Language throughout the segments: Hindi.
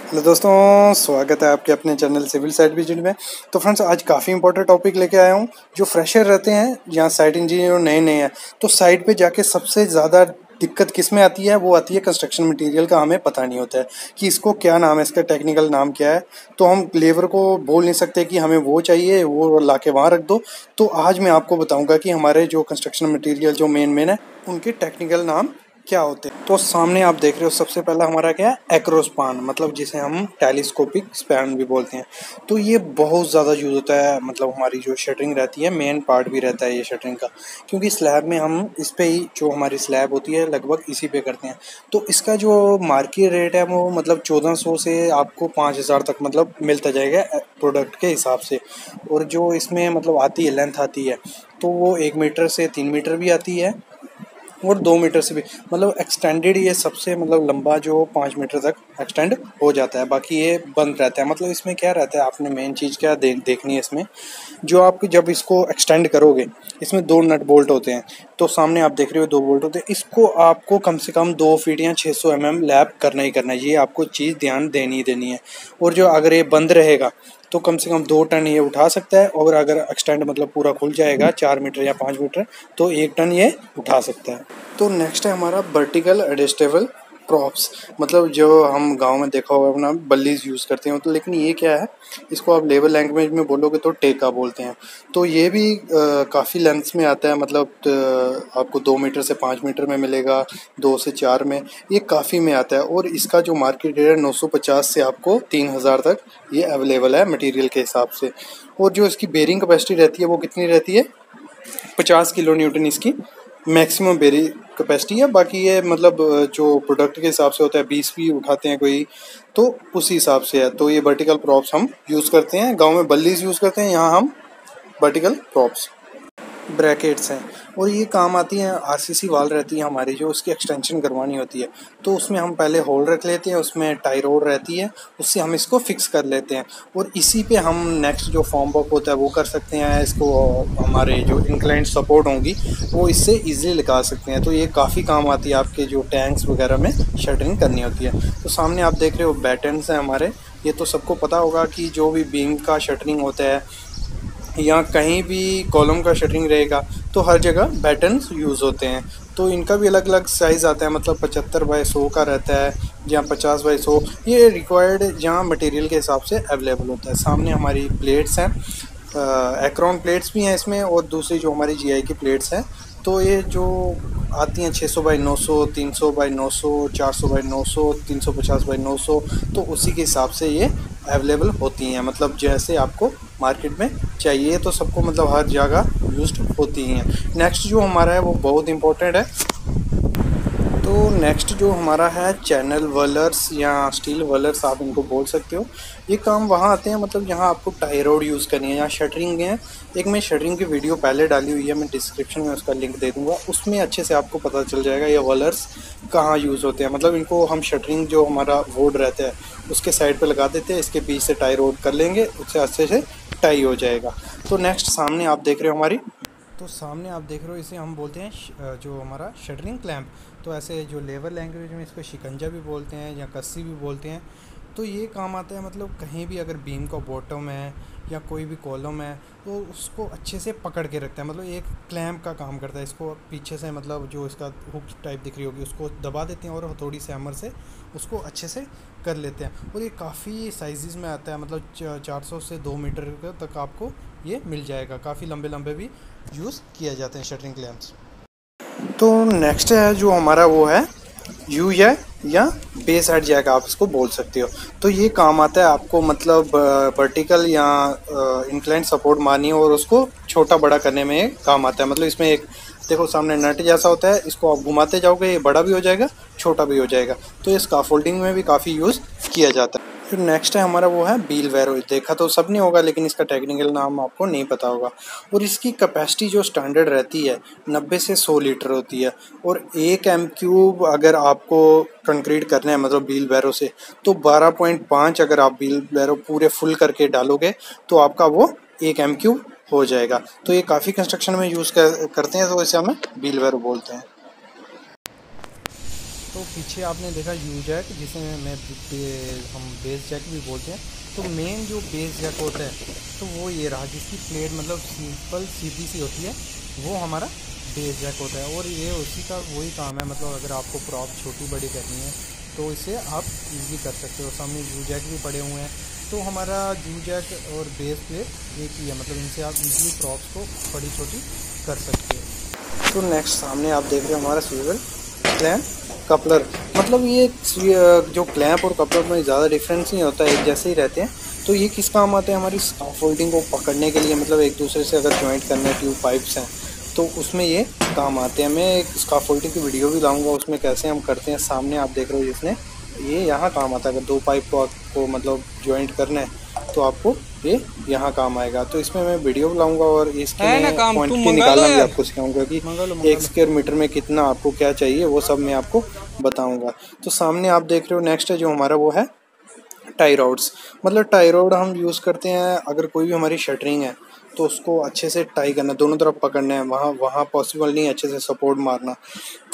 हेलो दोस्तों, स्वागत है आपके अपने चैनल सिविल साइट विजिट में। तो फ्रेंड्स, आज काफ़ी इंपॉर्टेंट टॉपिक लेके आया हूँ। जो फ्रेशर रहते हैं या साइट इंजीनियर नए नए हैं, तो साइट पे जाके सबसे ज़्यादा दिक्कत किस में आती है? वो आती है कंस्ट्रक्शन मटेरियल का। हमें पता नहीं होता है कि इसको क्या नाम है, इसका टेक्निकल नाम क्या है। तो हम लेबर को बोल नहीं सकते कि हमें वो चाहिए, वो ला के वहाँ रख दो। तो आज मैं आपको बताऊँगा कि हमारे जो कंस्ट्रक्शन मटेरियल जो मेन मेन है, उनके टेक्निकल नाम क्या होते हैं। तो सामने आप देख रहे हो, सबसे पहला हमारा क्या है? एक्रोस्पान, मतलब जिसे हम टेलीस्कोपिक स्पैन भी बोलते हैं। तो ये बहुत ज़्यादा यूज़ होता है, मतलब हमारी जो शटरिंग रहती है, मेन पार्ट भी रहता है ये शटरिंग का, क्योंकि स्लैब में हम इस पे ही, जो हमारी स्लैब होती है लगभग इसी पे करते हैं। तो इसका जो मार्केट रेट है वो मतलब 1400 से आपको 5000 तक मतलब मिलता जाएगा प्रोडक्ट के हिसाब से। और जो इसमें मतलब आती है, लेंथ आती है, तो वो 1 मीटर से 3 मीटर भी आती है और 2 मीटर से भी, मतलब एक्सटेंडेड ये सबसे मतलब लंबा जो 5 मीटर तक एक्सटेंड हो जाता है। बाकी ये बंद रहता है। मतलब इसमें क्या रहता है, आपने मेन चीज़ क्या देखनी है इसमें, जो आप जब इसको एक्सटेंड करोगे, इसमें 2 नट बोल्ट होते हैं। तो सामने आप देख रहे हो 2 बोल्ट होते हैं। इसको आपको कम से कम 2 फीट या 600 mm लैप करना ही करना है। ये आपको चीज़ ध्यान देनी ही देनी है। और जो अगर ये बंद रहेगा तो कम से कम 2 टन ये उठा सकता है, और अगर एक्सटेंड मतलब पूरा खुल जाएगा 4 मीटर या 5 मीटर, तो 1 टन ये उठा सकता है। तो नेक्स्ट है हमारा वर्टिकल एडजस्टेबल प्रॉप्स, मतलब जो हम गांव में देखा होगा अपना बल्लीज यूज़ करते हैं। तो लेकिन ये क्या है, इसको आप लेबर लैंग्वेज में बोलोगे तो टेका बोलते हैं। तो ये भी काफ़ी लेंथ्स में आता है, मतलब आपको 2 मीटर से 5 मीटर में मिलेगा, 2 से 4 में, ये काफ़ी में आता है। और इसका जो मार्केट रेट है 950 से आपको 3000 तक ये अवेलेबल है मटेरियल के हिसाब से। और जो इसकी बेरिंग कैपेसिटी रहती है वो कितनी रहती है? 50 किलो न्यूटन इसकी मैक्सिमम बेरिंग कैपेसिटी है। बाकी ये मतलब जो प्रोडक्ट के हिसाब से होता है, 20 भी उठाते हैं कोई, तो उसी हिसाब से है। तो ये वर्टिकल प्रॉप्स हम यूज़ करते हैं, गांव में बल्लीज यूज़ करते हैं, यहाँ हम वर्टिकल प्रॉप्स ब्रैकेट्स हैं। और ये काम आती हैं, आरसीसी वाल रहती है हमारी, जो उसकी एक्सटेंशन करवानी होती है। तो उसमें हम पहले होल रख लेते हैं, उसमें टाई रोड रहती है, उससे हम इसको फिक्स कर लेते हैं। और इसी पे हम नेक्स्ट जो फॉर्म वर्क होता है वो कर सकते हैं। इसको हमारे जो इंक्लाइंट सपोर्ट होंगी वो इससे ईजिली लगा सकते हैं। तो ये काफ़ी काम आती है आपके जो टैंक्स वगैरह में शटरिंग करनी होती है। तो सामने आप देख रहे हो बैटन्स हैं हमारे। ये तो सबको पता होगा कि जो भी बीम का शटरिंग होता है या कहीं भी कॉलम का शटरिंग रहेगा, तो हर जगह बैटन्स यूज़ होते हैं। तो इनका भी अलग अलग साइज़ आता है, मतलब 75/100 का रहता है या 50/100। ये रिक्वायर्ड जहाँ मटेरियल के हिसाब से अवेलेबल होता है। सामने हमारी प्लेट्स हैं, एक्रोन प्लेट्स भी हैं इसमें, और दूसरी जो हमारी जीआई की प्लेट्स हैं। तो ये जो आती हैं 600/900, 300/900, 400/900, 350/900, तो उसी के हिसाब से ये अवेलेबल होती हैं। मतलब जैसे आपको मार्केट में चाहिए, तो सबको मतलब हर जगह यूज्ड होती हैं। नेक्स्ट जो हमारा है वो बहुत इंपॉर्टेंट है। तो नेक्स्ट जो हमारा है चैनल वर्लर्स या स्टील वर्लर्स, आप इनको बोल सकते हो। ये काम वहाँ आते हैं, मतलब यहाँ आपको टाई रोड यूज़ करनी है या शटरिंग है। एक मैं शटरिंग की वीडियो पहले डाली हुई है, मैं डिस्क्रिप्शन में उसका लिंक दे दूँगा, उसमें अच्छे से आपको पता चल जाएगा ये वर्लर्स कहाँ यूज़ होते हैं। मतलब इनको हम शटरिंग जो हमारा बोर्ड रहता है उसके साइड पर लगा देते हैं, इसके बीच से टाई रोड कर लेंगे, उससे अच्छे से टाई हो जाएगा। तो नेक्स्ट सामने आप देख रहे हो हमारी, तो सामने आप देख रहे हो, इसे हम बोलते हैं जो हमारा शटरिंग क्लैंप। तो ऐसे जो लेबर लैंग्वेज में इसको शिकंजा भी बोलते हैं या कस्सी भी बोलते हैं। तो ये काम आता है, मतलब कहीं भी अगर बीम का बॉटम है या कोई भी कॉलम है, तो उसको अच्छे से पकड़ के रखता है। मतलब एक क्लैंप का काम करता है। इसको पीछे से, मतलब जो इसका हुक टाइप दिख रही होगी, उसको दबा देते हैं और थोड़ी से हैमर से उसको अच्छे से कर लेते हैं। और ये काफ़ी साइज़ में आता है, मतलब 400 से 2 मीटर तक आपको ये मिल जाएगा। काफ़ी लंबे लंबे भी यूज़ किए जाते हैं शटरिंग क्लैंप्स। तो नेक्स्ट है जो हमारा वो है यू या बेस हेड जैक, आप इसको बोल सकते हो। तो ये काम आता है आपको, मतलब वर्टिकल या इंक्लाइन सपोर्ट मारनी और उसको छोटा बड़ा करने में काम आता है। मतलब इसमें एक देखो सामने नट जैसा होता है, इसको आप घुमाते जाओगे, ये बड़ा भी हो जाएगा, छोटा भी हो जाएगा। तो ये स्काफोल्डिंग में भी काफ़ी यूज़ किया जाता है। फिर नेक्स्ट है हमारा वो है बील वैरो। देखा तो सब नहीं होगा, लेकिन इसका टेक्निकल नाम आपको नहीं पता होगा। और इसकी कैपेसिटी जो स्टैंडर्ड रहती है 90 से 100 लीटर होती है। और 1 m³ अगर आपको कंक्रीट करना है, मतलब बील वैरो से, तो 12.5 अगर आप बील वैरो पूरे फुल करके डालोगे तो आपका वो 1 m³ हो जाएगा। तो ये काफ़ी कंस्ट्रक्शन में यूज़ करते हैं, तो इसे हमें बील वैरो बोलते हैं। तो पीछे आपने देखा यू जैक, जिसे हम बेस जैक भी बोलते हैं। तो मेन जो बेस जैक होता है तो वो ये रहा, जिसकी प्लेट मतलब सिंपल सीधी सी होती है, वो हमारा बेस जैक होता है। और ये उसी का वही काम है, मतलब अगर आपको प्रॉप छोटी बड़ी करनी है तो इसे आप इजीली कर सकते हो। सामने यू जैक भी पड़े हुए हैं, तो हमारा यू जैक और बेस प्लेट एक ही है, मतलब इनसे आप इजीली प्रॉप्स को बड़ी छोटी कर सकते हो। तो नेक्स्ट सामने आप देख रहे हो हमारा स्विvel क्लैंप कपलर। मतलब ये जो क्लैंप और कपलर में ज़्यादा डिफरेंस नहीं होता है, एक जैसे ही रहते हैं। तो ये किस काम आते हैं, हमारी स्काफोल्डिंग को पकड़ने के लिए, मतलब एक दूसरे से अगर जॉइंट करने ट्यूब पाइप्स हैं तो उसमें ये काम आते हैं। मैं एक स्काफोल्डिंग की वीडियो भी लाऊंगा, उसमें कैसे हम करते हैं। सामने आप देख रहे हो जिसने ये यहाँ काम आता है। अगर दो पाइप को आपको मतलब जॉइंट करना है तो आपको ये यहाँ काम आएगा। तो इसमें मैं वीडियो लाऊंगा और इसकी मैं क्वांटिटी निकालना भी आपको सिखाऊंगा कि 1 स्क्वायर मीटर में कितना आपको क्या चाहिए, वो सब मैं आपको बताऊंगा। तो सामने आप देख रहे हो नेक्स्ट है जो हमारा वो है टाई रॉड्स। मतलब टाई रॉड हम यूज़ करते हैं अगर कोई भी हमारी शटरिंग है तो उसको अच्छे से टाई करना, दोनों तरफ पकड़ना है। वहाँ वहाँ पॉसिबल नहीं है अच्छे से सपोर्ट मारना,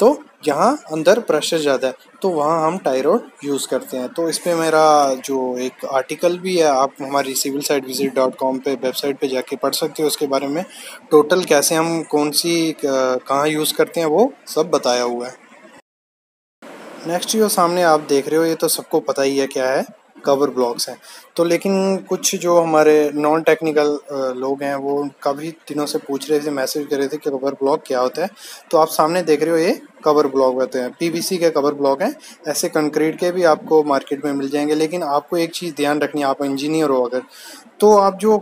तो जहाँ अंदर प्रेशर ज़्यादा है तो वहाँ हम टाई रॉड यूज़ करते हैं। तो इस पर मेरा जो एक आर्टिकल भी है, आप हमारी civilsitevisit.com पे वेबसाइट पे जाके पढ़ सकते हो उसके बारे में। टोटल कैसे हम कौन सी कहाँ यूज़ करते हैं वो सब बताया हुआ है। नेक्स्ट जो सामने आप देख रहे हो ये तो सबको पता ही है क्या है, कवर ब्लॉक्स हैं। तो लेकिन कुछ जो हमारे नॉन टेक्निकल लोग हैं वो काफ़ी दिनों से पूछ रहे थे, मैसेज कर रहे थे कि कवर ब्लॉक क्या होता है। तो आप सामने देख रहे हो ये कवर ब्लॉक होते हैं, पीवीसी के कवर ब्लॉक हैं। ऐसे कंक्रीट के भी आपको मार्केट में मिल जाएंगे, लेकिन आपको एक चीज़ ध्यान रखनी है, आप इंजीनियर हो अगर, तो आप जो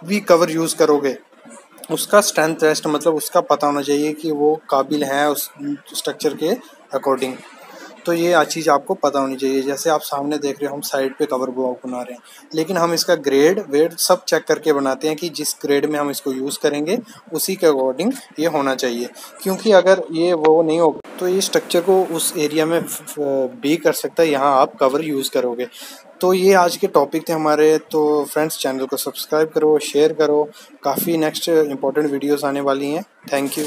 भी कवर यूज़ करोगे उसका स्ट्रेंथ टेस्ट, मतलब उसका पता होना चाहिए कि वो काबिल है उस स्ट्रक्चर के अकॉर्डिंग। तो ये चीज़ आपको पता होनी चाहिए। जैसे आप सामने देख रहे हो हम साइड पे कवर ब्लॉक बना रहे हैं, लेकिन हम इसका ग्रेड वेट सब चेक करके बनाते हैं कि जिस ग्रेड में हम इसको यूज़ करेंगे उसी के अकॉर्डिंग ये होना चाहिए। क्योंकि अगर ये वो नहीं होगा तो ये स्ट्रक्चर को उस एरिया में भी कर सकता है, यहाँ आप कवर यूज़ करोगे। तो ये आज के टॉपिक थे हमारे। तो फ्रेंड्स चैनल को सब्सक्राइब करो, शेयर करो, काफ़ी नेक्स्ट इंपॉर्टेंट वीडियोस आने वाली हैं। Thank you.